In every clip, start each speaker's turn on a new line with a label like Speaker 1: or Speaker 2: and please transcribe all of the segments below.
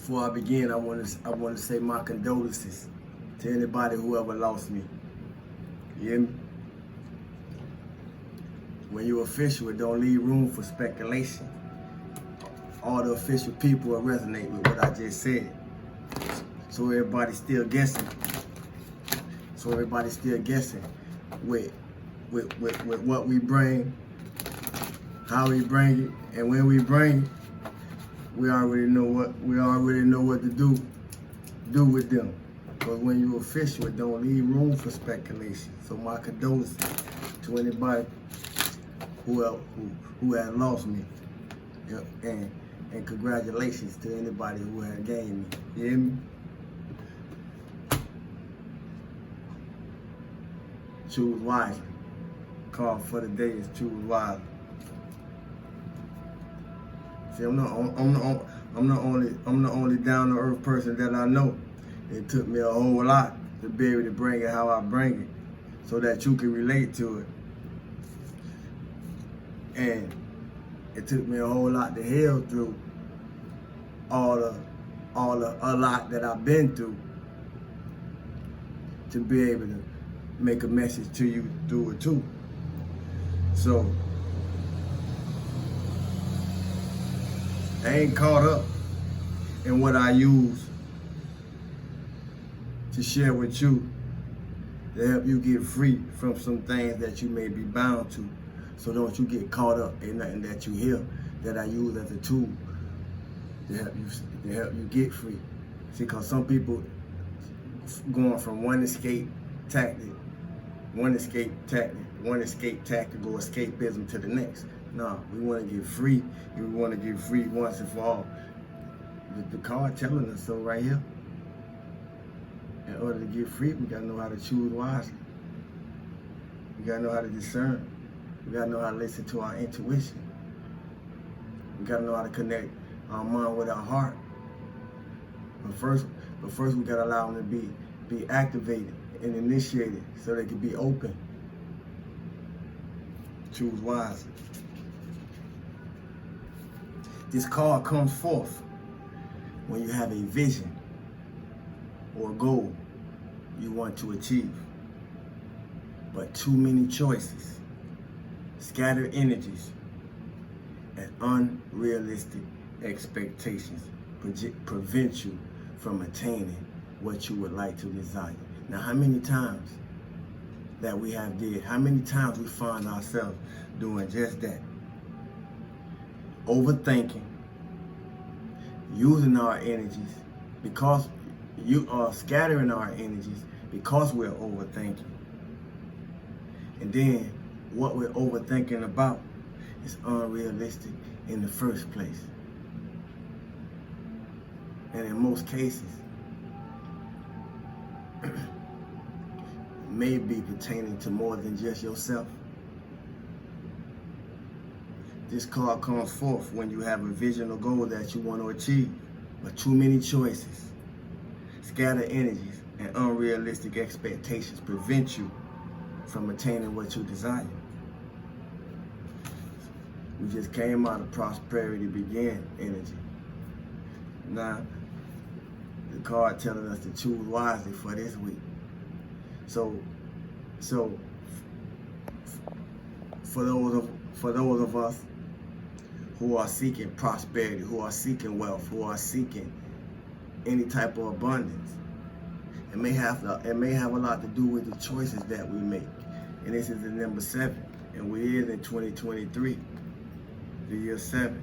Speaker 1: Before I begin, I want to say my condolences to anybody who ever lost me. You hear me? When you're official, it don't leave room for speculation. All the official people will resonate with what I just said. So everybody's still guessing. With what we bring, how we bring it, and when we bring it. We already know what to do with them. Because when you're official, it don't leave room for speculation. So my condolences to anybody who had lost me. And congratulations to anybody who had gained me. You hear me? Choose wisely. Call for the day is choose wisely. See, I'm the only down to earth person that I know. It took me a whole lot to be able to bring it how I bring it, so that you can relate to it. And it took me a whole lot to heal through a lot that I've been through to be able to make a message to you through it too. So I ain't caught up in what I use to share with you to help you get free from some things that you may be bound to. So don't you get caught up in nothing that you hear that I use as a tool to help you get free. See, because some people going from one escape tactic or escapism to the next. No, we want to get free, and we want to get free once and for all. The card telling us so right here. In order to get free, we got to know how to choose wisely. We got to know how to discern. We got to know how to listen to our intuition. We got to know how to connect our mind with our heart. But first we got to allow them to be activated and initiated so they can be open. Choose wisely. This card comes forth when you have a vision or a goal you want to achieve, but too many choices, scattered energies, and unrealistic expectations prevent you from attaining what you would like to desire. Now, how many times that we have did, how many times we find ourselves doing just that? Overthinking, using our energies because you are scattering our energies because we're overthinking. And then what we're overthinking about is unrealistic in the first place. And in most cases, may be pertaining to more than just yourself. This card comes forth when you have a vision or goal that you want to achieve, but too many choices, scattered energies, and unrealistic expectations prevent you from attaining what you desire. We just came out of prosperity begin energy. Now, the card telling us to choose wisely for this week. So for those of us who are seeking prosperity, who are seeking wealth, who are seeking any type of abundance, it may have a lot to do with the choices that we make. And this is the number 7, and we is in 2023, the year 7.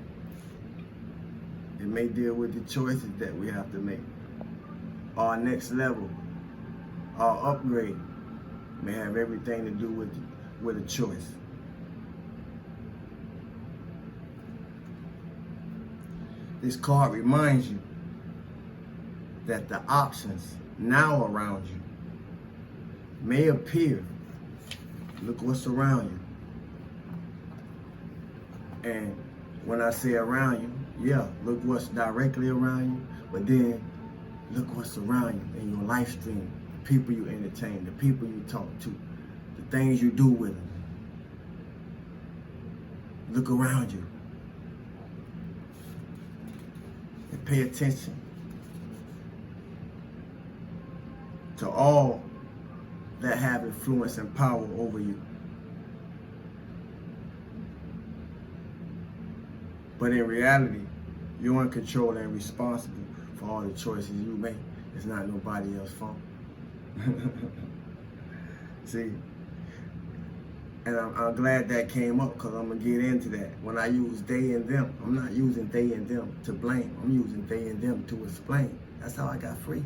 Speaker 1: It may deal with the choices that we have to make. Our next level, our upgrade, may have everything to do with a choice. This card reminds you that the options now around you may appear. Look what's around you. And when I say around you, yeah, look what's directly around you, but then look what's around you in your life stream, the people you entertain, the people you talk to, the things you do with them. Look around you and pay attention to all that have influence and power over you. But in reality, you're in control and responsible for all the choices you make. It's not nobody else's fault. See? And I'm glad that came up, because I'm going to get into that. When I use they and them, I'm not using they and them to blame. I'm using they and them to explain. That's how I got free.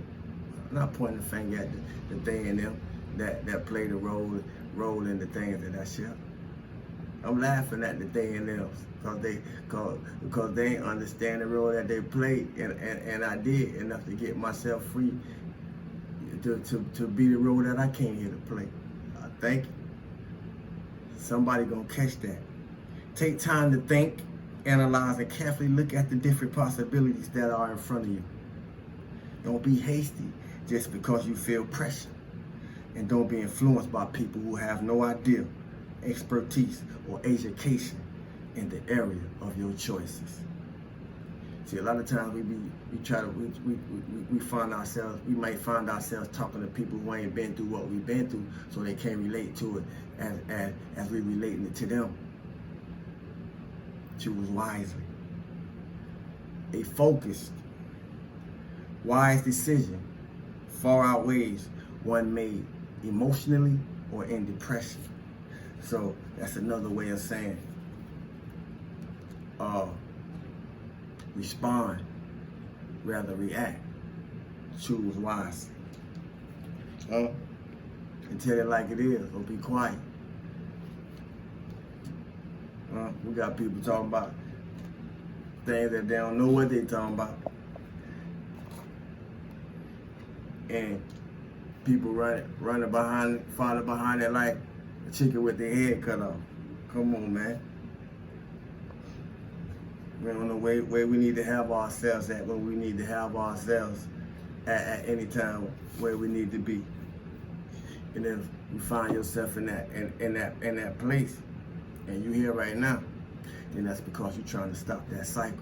Speaker 1: I'm not pointing the finger at the they and them that played a role in the things that I share. I'm laughing at the they and them because they ain't understand the role that they played, and I did enough to get myself free to be the role that I came here to play. Thank you. Somebody gonna catch that. Take time to think, analyze, and carefully look at the different possibilities that are in front of you. Don't be hasty just because you feel pressure. And don't be influenced by people who have no idea, expertise, or education in the area of your choices. See, a lot of times we might find ourselves talking to people who ain't been through what we've been through, so they can't relate to it as we relating it to them. Choose wisely. A focused, wise decision far outweighs one made emotionally or in depression. So that's another way of saying respond rather react. Choose wisely. And tell it like it is, or be quiet. We got people talking about things that they don't know what they talking about. And people running behind, falling behind it like a chicken with their head cut off. Come on, man. We don't know where we need to have ourselves at, when we need to have ourselves at any time where we need to be. And if you find yourself in that place, and you here right now, then that's because you're trying to stop that cycle.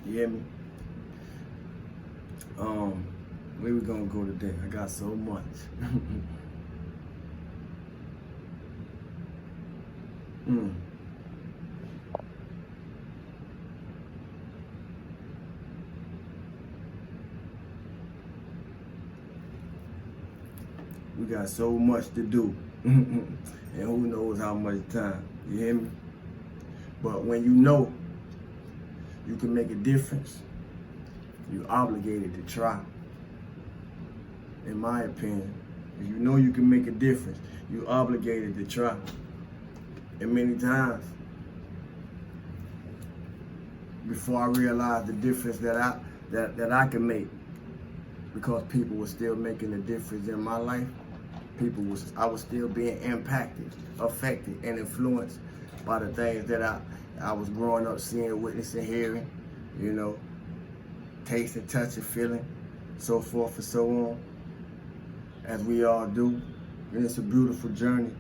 Speaker 1: You hear me? Where we gonna go today? I got so much. We got so much to do. And who knows how much time. You hear me? But when you know you can make a difference, you're obligated to try. In my opinion, if you know you can make a difference, you're obligated to try. And many times, before I realized the difference that I can make, because people were still making a difference in my life, I was still being impacted, affected, and influenced by the things that I was growing up seeing, witnessing, hearing, tasting, touching, feeling, so forth and so on, as we all do. And it's a beautiful journey.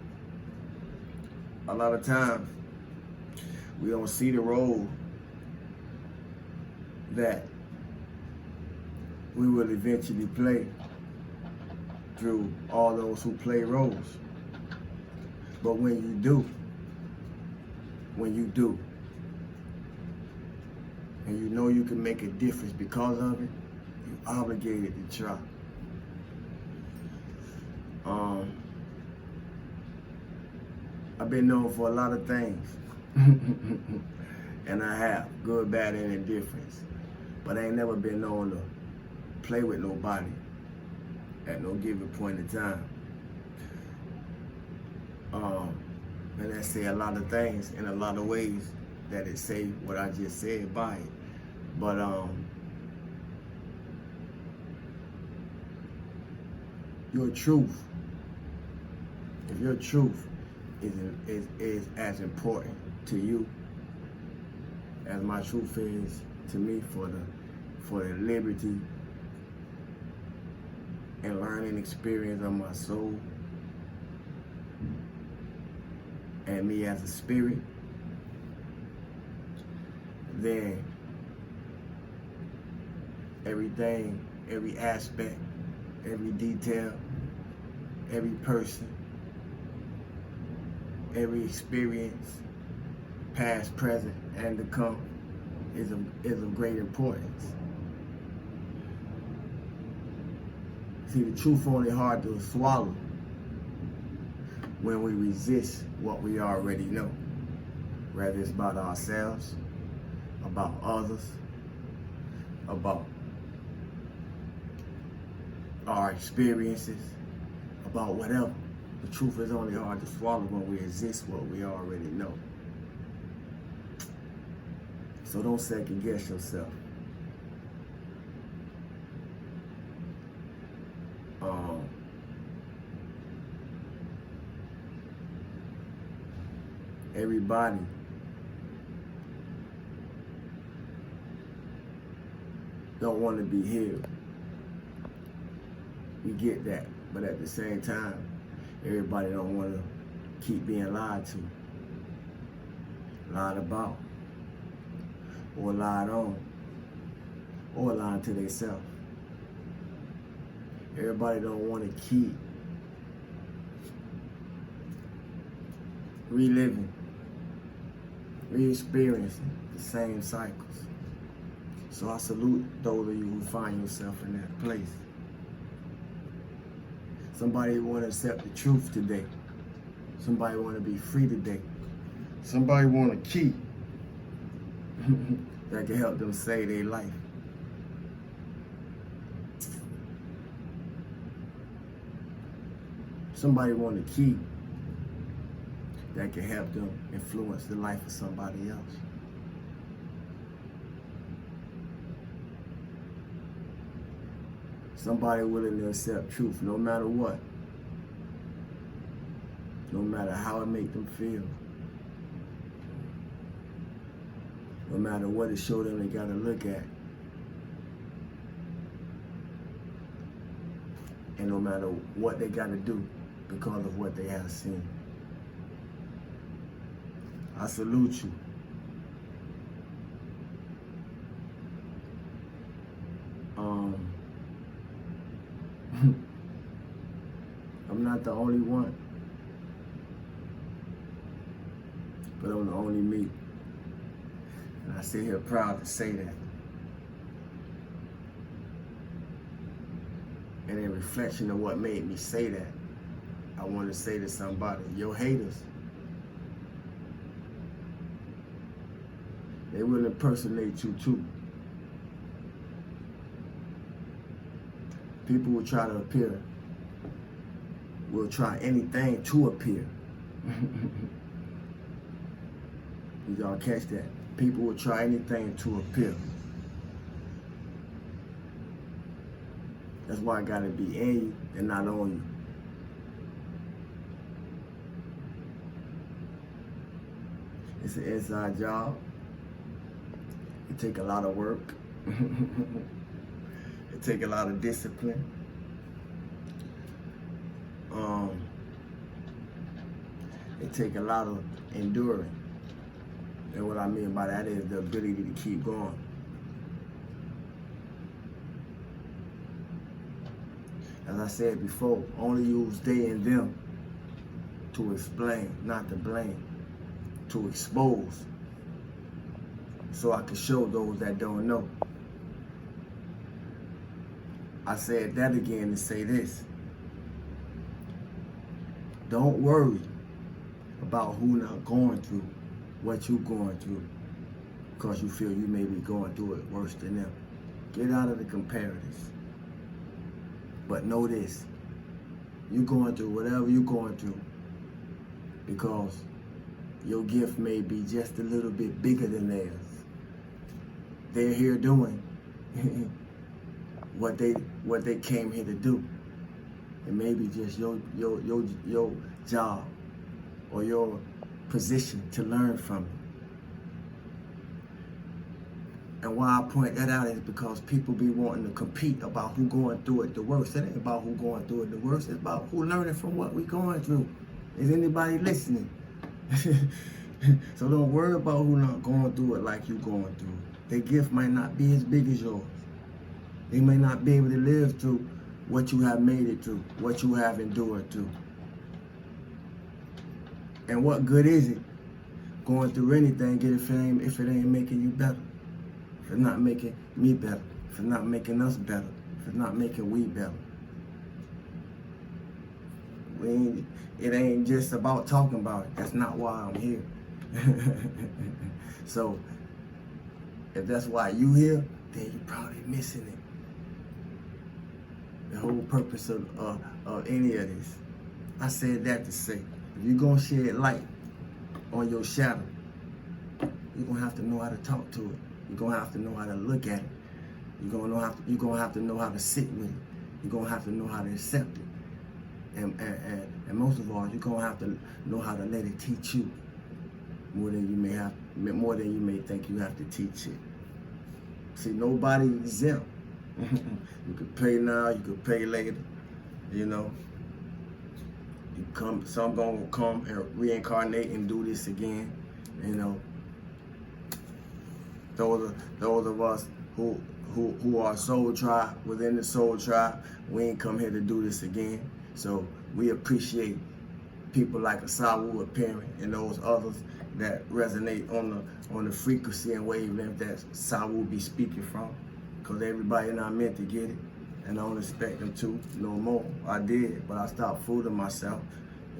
Speaker 1: A lot of times, we don't see the role that we will eventually play through all those who play roles. But when you do, and you know you can make a difference because of it, you're obligated to try. I've been known for a lot of things. And I have, good, bad, and indifference. But I ain't never been known to play with nobody at no given point in time. And that say a lot of things in a lot of ways that it say what I just said by it. But your truth, if your truth is as important to you as my truth is to me, for the liberty and learning experience of my soul and me as a spirit, then everything, every aspect every detail, every person, every experience, past, present, and to come, is of great importance. See, the truth only hard to swallow when we resist what we already know, whether it's about ourselves, about others, about our experiences, about whatever. The truth is only hard to swallow when we resist what we already know. So don't second guess yourself. Everybody don't want to be healed. We get that, but at the same time, everybody don't want to keep being lied to, lied about, or lied on, or lied to themselves. Everybody don't want to keep reliving, re-experiencing the same cycles. So I salute those of you who find yourself in that place. Somebody want to accept the truth today. Somebody want to be free today. Somebody want a key that can help them save their life. Somebody want a key that can help them influence the life of somebody else. Somebody willing to accept truth no matter what. No matter how it make them feel. No matter what it show them they gotta look at. And no matter what they gotta do because of what they have seen. I salute you. I'm not the only one, but I'm the only me. And I sit here proud to say that. And in reflection of what made me say that, I want to say to somebody, your haters, they will impersonate you too. People will try to appear, will try anything to appear. Did y'all catch that? People will try anything to appear. That's why I gotta be in you and not on you. It's an inside job. It take a lot of work. It take a lot of discipline. It take a lot of enduring. And what I mean by that is the ability to keep going. As I said before, only use they and them to explain, not to blame, to expose, so I can show those that don't know. I said that again to say this. Don't worry about who not going through what you going through because you feel you may be going through it worse than them. Get out of the comparatives. But know this, you're going through whatever you're going through because your gift may be just a little bit bigger than theirs. They're here doing what they came here to do. It may be just your job or your position to learn from it. And why I point that out is because people be wanting to compete about who going through it the worst. It ain't about who going through it the worst. It's about who learning from what we going through. Is anybody listening? So don't worry about who not going through it like you going through. Their gift might not be as big as yours. They may not be able to live through what you have made it through, what you have endured through. And what good is it going through anything if it ain't making you better? If it's not making me better, if it's not making us better, if it's not making we better. It ain't just about talking about it. That's not why I'm here. So if that's why you here, then you're probably missing it. The whole purpose of any of this. I said that to say, if you're gonna shed light on your shadow, you're gonna have to know how to talk to it. You're gonna have to know how to look at it. You're gonna have to know how to sit with it. You're gonna have to know how to accept it. And most of all, you're gonna have to know how to let it teach you more than you may think you have to teach it. See, nobody is exempt. You could pay now, you could pay later. You know, some gonna come and reincarnate and do this again. You know, those of us who are soul tribe, within the soul tribe, we ain't come here to do this again. So we appreciate people like Asawu appearing and those others that resonate on the frequency and wavelength that Asawu be speaking from. Cause everybody not meant to get it, and I don't expect them to no more. I did, but I stopped fooling myself,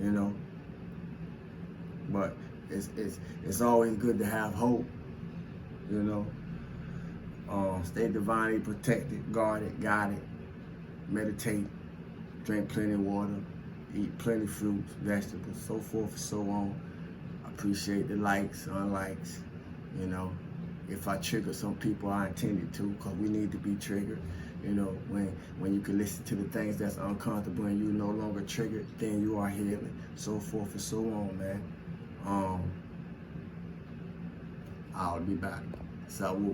Speaker 1: you know. But it's always good to have hope, you know. Stay divinely protected, guarded, guided, meditate, drink plenty of water, eat plenty of fruits, vegetables, so forth and so on. I appreciate the likes, unlikes, you know. If I trigger some people, I intended to, because we need to be triggered. You know, when you can listen to the things that's uncomfortable and you no longer triggered, then you are healing, so forth and so on, man. I'll be back. Sawu.